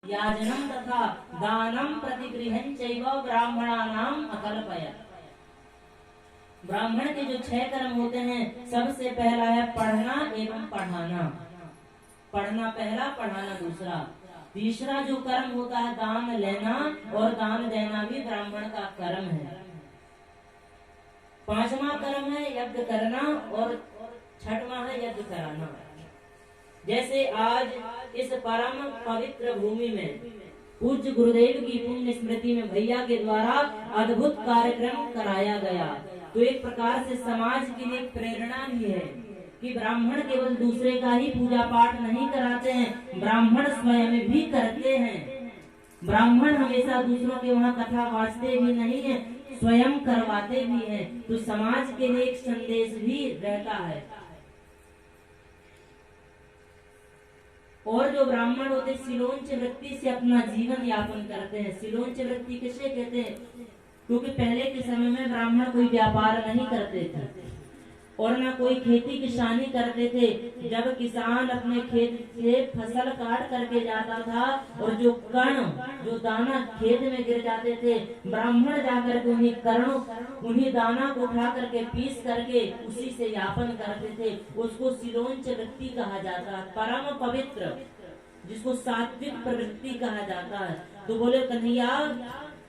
याजनम तथा दानम प्रतिगृहं चैव ब्राह्मणानाम अकल्पयत्। ब्राह्मण के जो 6 कर्म होते हैं, सबसे पहला है पढ़ना एवं पढ़ाना। पढ़ना पहला, पढ़ाना दूसरा। तीसरा जो कर्म होता है दान लेना, और दान देना भी ब्राह्मण का कर्म है। 5वां कर्म है यज्ञ करना, और 6वां है यज्ञ कराना। जैसे आज इस परम पवित्र भूमि में पूज्य गुरुदेव की पुण्य स्मृति में भैया के द्वारा अद्भुत कार्यक्रम कराया गया, तो एक प्रकार से समाज के लिए प्रेरणा भी है कि ब्राह्मण केवल दूसरे का ही पूजा पाठ नहीं कराते हैं, ब्राह्मण स्वयं भी करते हैं। ब्राह्मण हमेशा दूसरों के वहाँ कथा वाचते भी नहीं है, स्वयं करवाते भी हैं। तो समाज के लिए एक संदेश भी रहता है। और जो ब्राह्मण होते सिलोंच वृत्ति से अपना जीवन यापन करते हैं। सिलोंच वृत्ति किसे कहते हैं? क्योंकि पहले के समय में ब्राह्मण कोई व्यापार नहीं करते थे और ना कोई खेती किसानी करते थे। जब किसान अपने खेत से फसल काट करके जाता था और जो कण, जो दाना खेत में गिर जाते थे, ब्राह्मण जाकर के उन्हीं दाना को उठा करके पीस करके उसी से यापन करते थे। उसको सिलोंच वृत्ति कहा जाता है, परम पवित्र, जिसको सात्विक प्रवृत्ति कहा जाता है। तो बोले कन्हैया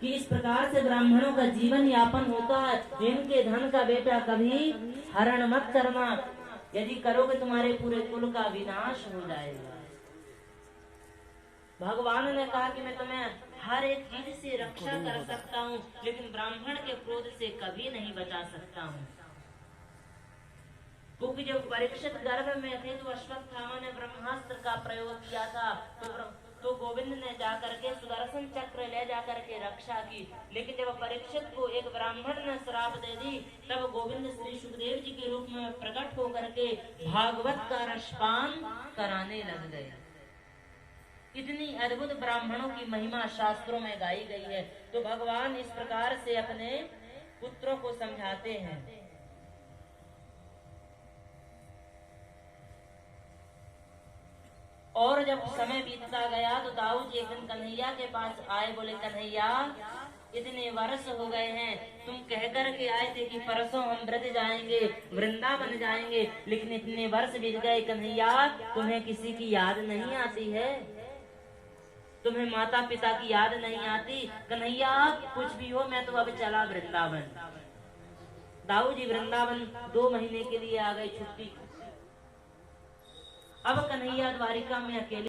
कि इस प्रकार से ब्राह्मणों का जीवन यापन होता है। इनके धन का बेटा कभी हरण मत करना, यदि करोगे तुम्हारे पूरे कुल का विनाश हो जाएगा। भगवान ने कहा कि मैं तुम्हें हर एक चीज से रक्षा कर सकता हूँ, लेकिन ब्राह्मण के क्रोध से कभी नहीं बचा सकता हूँ। क्योंकि जब परीक्षित गर्भ में थे तो अश्वत्थामा ने ब्रह्मास्त्र का प्रयोग किया था, तो गोविंद ने जाकर के सुदर्शन चक्र ले जाकर के रक्षा की। लेकिन जब परीक्षित को एक ब्राह्मण ने श्राप दे दी, तब गोविंद श्री सुखदेव जी के रूप में प्रकट होकर के भागवत का रसपान कराने लग गए। इतनी अद्भुत ब्राह्मणों की महिमा शास्त्रों में गाई गई है। तो भगवान इस प्रकार से अपने पुत्रों को समझाते हैं। और जब समय बीतता गया तो दाऊ जी एक दिन कन्हैया के पास आए। बोले कन्हैया इतने वर्ष हो गए हैं, तुम कह कर के आए थे कि परसों हम ब्रज जाएंगे, वृंदावन जाएंगे, लेकिन इतने वर्ष बीत गए कन्हैया, तुम्हें किसी की याद नहीं आती है? तुम्हें माता पिता की याद नहीं आती? कन्हैया कुछ भी हो, मैं तो अब चला वृंदावन। दाऊ जी वृंदावन 2 महीने के लिए आ गए छुट्टी। अब कन्हैया द्वारिका में अकेले